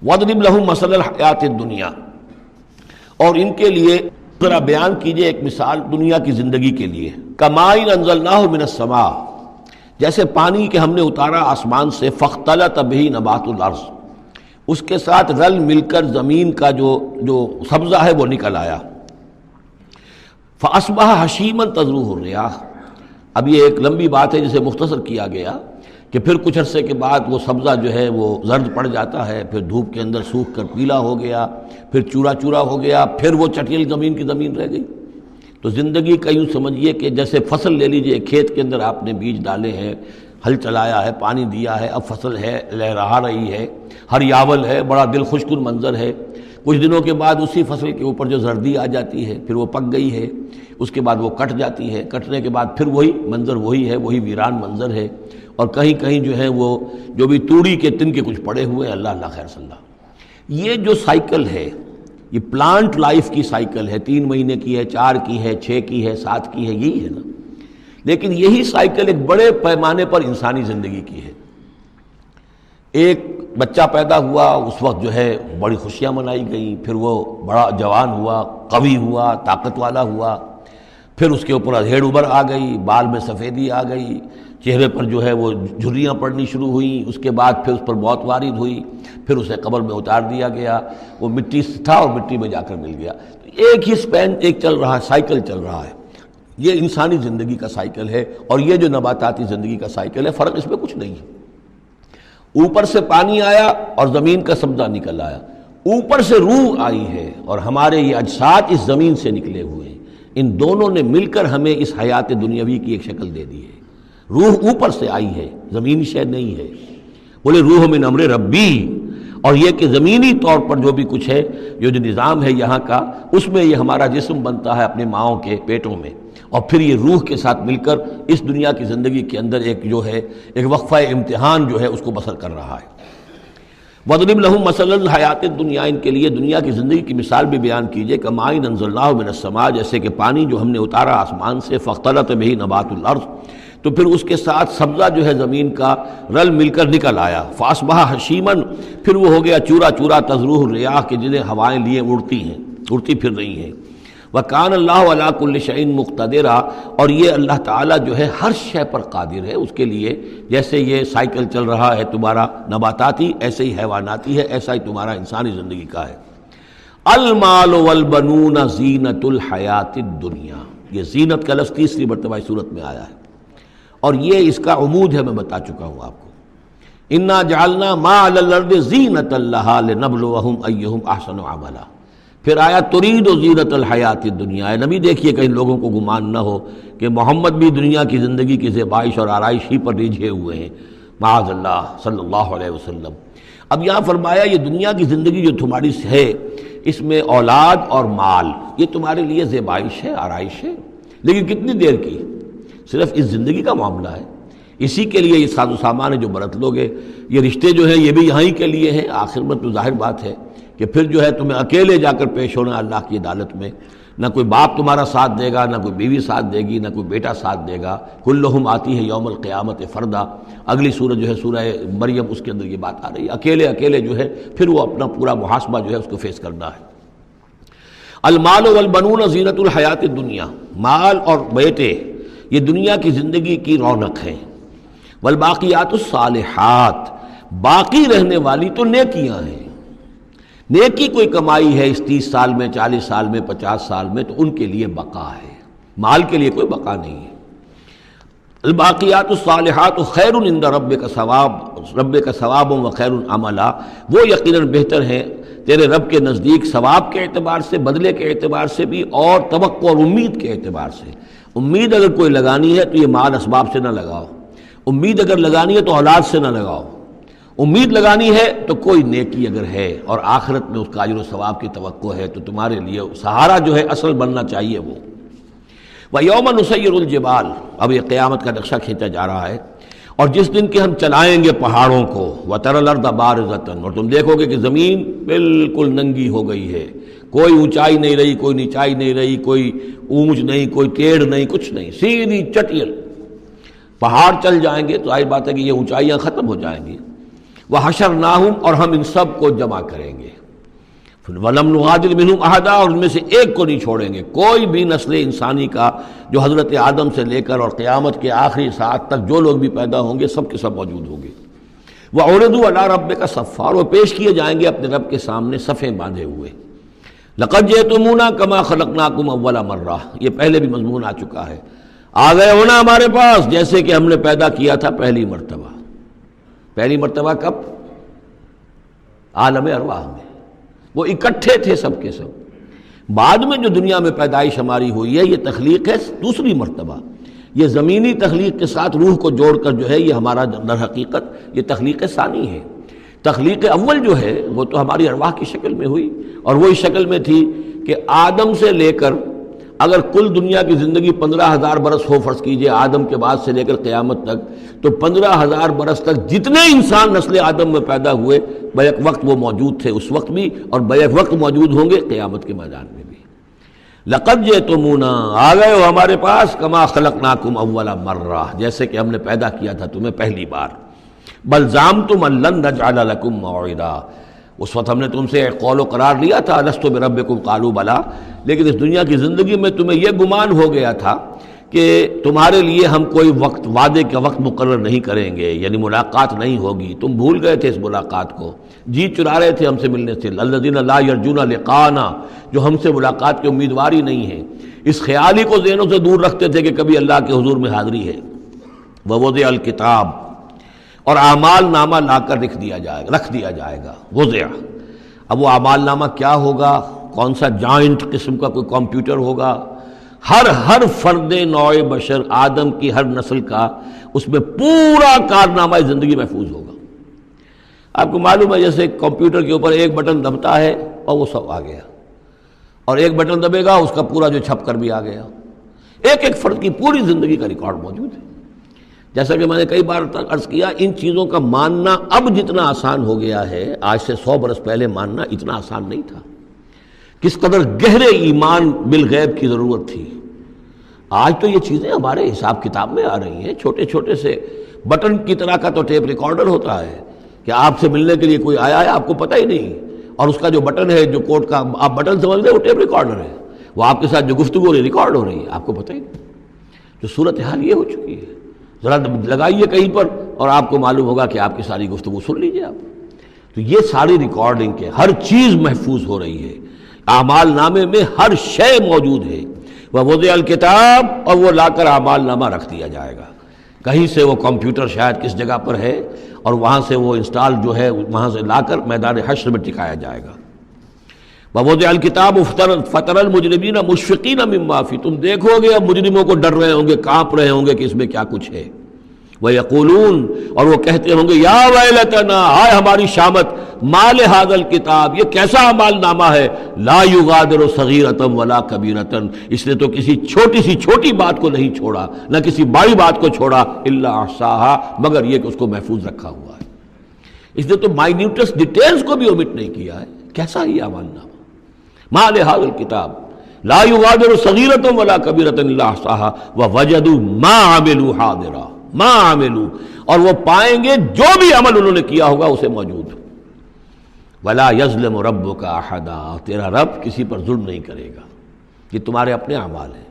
وَاضْرِبْ لَهُم مَثَلَ الْحَيَاةِ الدُّنْيَا، اور ان کے لیے ذرا بیان کیجئے ایک مثال دنیا کی زندگی کے لیے. کَمَاءٍ أَنزَلْنَاهُ مِنَ السَّمَاءِ، جیسے پانی کہ ہم نے اتارا آسمان سے. فَاخْتَلَطَ بِهِ نَبَاتُ الْأَرْضِ، اس کے ساتھ رل مل کر زمین کا جو سبزہ ہے وہ نکل آیا. فَأَصْبَحَ هَشِيمًا تَذْرُوهُ الرِّيَاحُ، اب یہ ایک لمبی بات ہے جسے مختصر کیا گیا کہ پھر کچھ عرصے کے بعد وہ سبزہ جو ہے وہ زرد پڑ جاتا ہے، پھر دھوپ کے اندر سوکھ کر پیلا ہو گیا، پھر چورا چورا ہو گیا، پھر وہ چٹیل زمین کی زمین رہ گئی. تو زندگی کا یوں سمجھیے کہ جیسے فصل لے لیجئے، کھیت کے اندر آپ نے بیج ڈالے ہیں، ہل چلایا ہے، پانی دیا ہے، اب فصل ہے، لہرا رہی ہے، ہریاول ہے، بڑا دل خوشکن منظر ہے. کچھ دنوں کے بعد اسی فصل کے اوپر جو زردی آ جاتی ہے، پھر وہ پک گئی ہے، اس کے بعد وہ کٹ جاتی ہے، کٹنے کے بعد پھر وہی منظر وہی ہے، وہی ویران منظر ہے. اور کہیں کہیں جو ہے وہ جو بھی توڑی کے تن کے کچھ پڑے ہوئے ہیں. اللہ اللہ خیر صلی اللہ. یہ جو سائیکل ہے، یہ پلانٹ لائف کی سائیکل ہے، 3 مہینے کی ہے، 4 کی ہے، 6 کی ہے، 7 کی ہے، یہی ہے نا. لیکن یہی سائیکل ایک بڑے پیمانے پر انسانی زندگی کی ہے. ایک بچہ پیدا ہوا، اس وقت جو ہے بڑی خوشیاں منائی گئیں، پھر وہ بڑا جوان ہوا، قوی ہوا، طاقت والا ہوا، پھر اس کے اوپر ادھیڑ ابھر آ گئی، بال میں سفیدی آ گئی، چہرے پر جو ہے وہ جھریاں پڑنی شروع ہوئیں. اس کے بعد پھر اس پر موت وارد ہوئی، پھر اسے قبر میں اتار دیا گیا. وہ مٹی سے تھا اور مٹی میں جا کر مل گیا. ایک ہی سپین ایک چل رہا ہے، سائیکل چل رہا ہے. یہ انسانی زندگی کا سائیکل ہے، اور یہ جو نباتاتی زندگی کا سائیکل ہے، فرق اس میں کچھ نہیں ہے. اوپر سے پانی آیا اور زمین کا سبزہ نکل آیا، اوپر سے روح آئی ہے اور ہمارے یہ اجساد اس زمین سے نکلے ہوئے ہیں. ان دونوں نے مل کر ہمیں اس حیات دنیاوی کی ایک شکل دے دی ہے. روح اوپر سے آئی ہے، زمینی شے نہیں ہے. بولے روح من امر ربی، اور یہ کہ زمینی طور پر جو بھی کچھ ہے، جو نظام ہے یہاں کا، اس میں یہ ہمارا جسم بنتا ہے اپنے ماؤں کے پیٹوں میں، اور پھر یہ روح کے ساتھ مل کر اس دنیا کی زندگی کے اندر ایک جو ہے ایک وقفہ امتحان جو ہے اس کو بسر کر رہا ہے. وَاضْرِبْ لَهُم مَثَلَ الْحَيَاةِ الدُّنْيَا، ان کے لیے دنیا کی زندگی کی مثال بھی بیان کیجئے. کَمَاءٍ أَنزَلْنَاهُ مِنَ السَّمَاءِ، جیسے کہ پانی جو ہم نے اتارا آسمان سے. فَاخْتَلَطَ بِهِ نَبَاتُ الْأَرْضِ، تو پھر اس کے ساتھ سبزہ جو ہے زمین کا رل مل کر نکل آیا. فَأَصْبَحَ هَشِيمًا، پھر وہ ہو گیا چورا چورا. تَذْرُوهُ الرِّيَاحُ، کہ جنہیں ہوائیں لیے اڑتی ہیں، اڑتی پھر رہی ہیں. وَكَانَ اللَّهُ عَلَىٰ كُلِّ شَيْءٍ مُقْتَدِرًا، اور یہ اللہ تعالیٰ جو ہے ہر شے پر قادر ہے. اس کے لیے جیسے یہ سائیکل چل رہا ہے تمہارا نباتاتی، ایسے ہی حیواناتی ہے، ایسا ہی تمہارا انسانی زندگی کا ہے. المال والبنون زینت الحیات الدنیا، یہ زینت کا لفظ 3 مرتبہ اس صورت میں آیا ہے، اور یہ اس کا عمود ہے، میں بتا چکا ہوں آپ کو. انا جعلنا ما علی الارض زینۃ لہا لنبلوہم ایہم احسن عملا. پھر آیا ترید و زینت الحیات الدنیا. اے نبی دیکھیے کہیں لوگوں کو گمان نہ ہو کہ محمد بھی دنیا کی زندگی کی زیبائش اور آرائش ہی پر ریجھے ہوئے ہیں، معاذ اللہ صلی اللہ علیہ وسلم. اب یہاں فرمایا یہ دنیا کی زندگی جو تمہاری ہے، اس میں اولاد اور مال یہ تمہارے لیے زیبائش ہے، آرائش ہے، لیکن کتنی دیر کی؟ صرف اس زندگی کا معاملہ ہے. اسی کے لیے یہ ساز و سامان ہے جو برت لو گے. یہ رشتے جو ہیں یہ بھی یہاں ہی کے لیے ہیں. آخر میں تو ظاہر بات ہے کہ پھر جو ہے تمہیں اکیلے جا کر پیش ہونا اللہ کی عدالت میں. نہ کوئی باپ تمہارا ساتھ دے گا، نہ کوئی بیوی ساتھ دے گی، نہ کوئی بیٹا ساتھ دے گا. کلہم آتی ہے یوم القیامت فردا. اگلی سورہ جو ہے سورہ مریم، اس کے اندر یہ بات آ رہی ہے. اکیلے اکیلے جو ہے پھر وہ اپنا پورا محاسبہ جو ہے اس کو فیس کرنا ہے. المال والبنون زینت الحیات الدنیا، مال اور بیٹے یہ دنیا کی زندگی کی رونق ہیں. والباقیات الصالحات، باقی رہنے والی تو نیکیاں ہیں. نیکی کوئی کمائی ہے اس 30 سال میں، 40 سال میں، 50 سال میں، تو ان کے لیے بقا ہے. مال کے لیے کوئی بقا نہیں ہے. الباقیات الصالحات خیر عند ربک ثواب و خیر عملا، وہ یقیناً بہتر ہیں تیرے رب کے نزدیک ثواب کے اعتبار سے، بدلے کے اعتبار سے بھی، اور توقع اور امید کے اعتبار سے. امید اگر کوئی لگانی ہے تو یہ مال اسباب سے نہ لگاؤ. امید اگر لگانی ہے تو اولاد سے نہ لگاؤ. امید لگانی ہے تو کوئی نیکی اگر ہے اور آخرت میں اس کا اجر و ثواب کی توقع ہے تو تمہارے لیے سہارا جو ہے اصل بننا چاہیے وہ. وَيَوْمَ نُسَيِّرُ الْجِبَالَ، اب یہ قیامت کا نقشہ کھینچا جا رہا ہے. اور جس دن کہ ہم چلائیں گے پہاڑوں کو، وَتَرَى الْأَرْضَ بَارِزَةً، اور تم دیکھو گے کہ زمین بالکل ننگی ہو گئی ہے. کوئی اونچائی نہیں رہی، کوئی نیچائی نہیں رہی، کوئی اونچ نہیں، کوئی ٹیڑھ نہیں، کچھ نہیں، سیدھی چٹیل. پہاڑ چل جائیں گے تو ظاہر بات ہے کہ یہ اونچائیاں ختم ہو جائیں گی. وحشرناہم، اور ہم ان سب کو جمع کریں گے، وَلَمْ نُغَادِرْ مِنْهُمْ أَحَدًا، اور ان میں سے ایک کو نہیں چھوڑیں گے، کوئی بھی نسل انسانی کا جو حضرت آدم سے لے کر اور قیامت کے آخری ساعت تک جو لوگ بھی پیدا ہوں گے سب کے سب موجود ہوں گے۔ وَعُرِضُوا عَلَىٰ رَبِّكَ صَفًّا، اور وہ پیش کیے جائیں گے اپنے رب کے سامنے صفیں باندھے ہوئے۔ لَقَدْ جِئْتُمُونَا كَمَا خَلَقْنَاكُمْ أَوَّلَ مَرَّةٍ، یہ پہلے بھی مضمون آ چکا ہے، آ گئے ہونا ہمارے پاس جیسے کہ ہم نے پیدا کیا تھا پہلی مرتبہ۔ پہلی مرتبہ کب؟ عالم ارواح میں، وہ اکٹھے تھے سب کے سب۔ بعد میں جو دنیا میں پیدائش ہماری ہوئی ہے یہ تخلیق ہے دوسری مرتبہ، یہ زمینی تخلیق کے ساتھ روح کو جوڑ کر جو ہے یہ ہمارا در حقیقت یہ تخلیق ثانی ہے۔ تخلیق اول جو ہے وہ تو ہماری ارواح کی شکل میں ہوئی، اور وہی شکل میں تھی کہ آدم سے لے کر اگر کل دنیا کی زندگی 15,000 برس ہو، فرض کیجئے آدم کے بعد سے لے کر قیامت تک، تو 15,000 برس تک جتنے انسان نسل آدم میں پیدا ہوئے بیک وقت وہ موجود تھے اس وقت بھی، اور بیک وقت موجود ہوں گے قیامت کے میدان میں بھی۔ لَقَدْ جِئْتُمُونَا، آ گئے ہو ہمارے پاس، کما خلقناکم اول مرہ، جیسے کہ ہم نے پیدا کیا تھا تمہیں پہلی بار۔ بل زعمتم ان لن نجعل لکم موعدا، اس وقت ہم نے تم سے ایک قول و قرار لیا تھا، الست بربکم قالوا بلا، لیکن اس دنیا کی زندگی میں تمہیں یہ گمان ہو گیا تھا کہ تمہارے لیے ہم کوئی وقت، وعدے کا وقت مقرر نہیں کریں گے، یعنی ملاقات نہیں ہوگی، تم بھول گئے تھے اس ملاقات کو، جی چرا رہے تھے ہم سے ملنے سے۔ الذین لا یرجون لقاءنا، جو ہم سے ملاقات کے امیدوار ہی نہیں ہیں، اس خیال ہی کو ذہنوں سے دور رکھتے تھے کہ کبھی اللہ کے حضور میں حاضری ہے۔ ووضع الکتاب، اور اعمال نامہ لا کر رکھ دیا جائے گا، وضع۔ اب وہ اعمال نامہ کیا ہوگا؟ کون سا جوائنٹ قسم کا کوئی کمپیوٹر ہوگا؟ ہر فرد نوع بشر، آدم کی ہر نسل کا اس میں پورا کارنامہ زندگی محفوظ ہوگا۔ آپ کو معلوم ہے جیسے کمپیوٹر کے اوپر ایک بٹن دبتا ہے اور وہ سب آ گیا، اور ایک بٹن دبے گا اس کا پورا جو چھپ کر بھی آ گیا۔ ایک ایک فرد کی پوری زندگی کا ریکارڈ موجود ہے۔ جیسا کہ میں نے کئی بار عرض کیا، ان چیزوں کا ماننا اب جتنا آسان ہو گیا ہے، آج سے 100 برس پہلے ماننا اتنا آسان نہیں تھا۔ کس قدر گہرے ایمان بالغیب کی ضرورت تھی۔ آج تو یہ چیزیں ہمارے حساب کتاب میں آ رہی ہیں، چھوٹے چھوٹے سے بٹن کی طرح کا تو ٹیپ ریکارڈر ہوتا ہے کہ آپ سے ملنے کے لیے کوئی آیا ہے آپ کو پتہ ہی نہیں، اور اس کا جو بٹن ہے، جو کوڈ کا آپ بٹن سمجھ رہے وہ ٹیپ ریکارڈر ہے، وہ آپ کے ساتھ جو گفتگو ہو رہی ریکارڈ ہو رہی ہے، آپ کو پتہ ہی نہیں۔ جو صورتحال یہ ہو چکی ہے، ذرا لگائیے کہیں پر اور آپ کو معلوم ہوگا کہ آپ کی ساری گفتگو سن لیجیے آپ۔ تو یہ ساری ریکارڈنگ کے ہر چیز محفوظ ہو رہی ہے، اعمال نامے میں ہر شے موجود ہے۔ ووضع الکتاب، اور وہ لا کر اعمال نامہ رکھ دیا جائے گا، کہیں سے وہ کمپیوٹر شاید کس جگہ پر ہے، اور وہاں سے وہ انسٹال جو ہے وہاں سے لا کر میدان حشر میں ٹکایا جائے گا۔ ووضع الکتاب فتر المجرمین مشفقین مما فیہ، تم دیکھو گے اب مجرموں کو ڈر رہے ہوں گے، کانپ رہے ہوں گے کہ اس میں کیا کچھ ہے۔ وَيَقُولُونَ، اور وہ کہتے ہوں گے، یا ویلتنا، ہائے ہماری شامت، ما لہذا الکتاب، یہ کیسا اعمال نامہ ہے، لا یغادر صغیرۃ ولا کبیرۃ، اس نے تو کسی چھوٹی سی چھوٹی بات کو نہیں چھوڑا، نہ کسی بڑی بات کو چھوڑا، الا احصاھا، مگر یہ کہ اس کو محفوظ رکھا ہوا ہے۔ اس نے تو مائنیوٹس ڈیٹیلز کو بھی اومٹ نہیں کیا ہے۔ کیسا یہ اعمال نامہ، ما لہذا الکتاب لا یغادر صغیرۃ ولا کبیرۃ الا احصاھا ووجدوا ما عملوا حاضرا، ما عملوا، اور وہ پائیں گے جو بھی عمل انہوں نے کیا ہوگا اسے موجود۔ ولا یظلم ربک احدا، تیرا رب کسی پر ظلم نہیں کرے گا، یہ تمہارے اپنے اعمال ہیں۔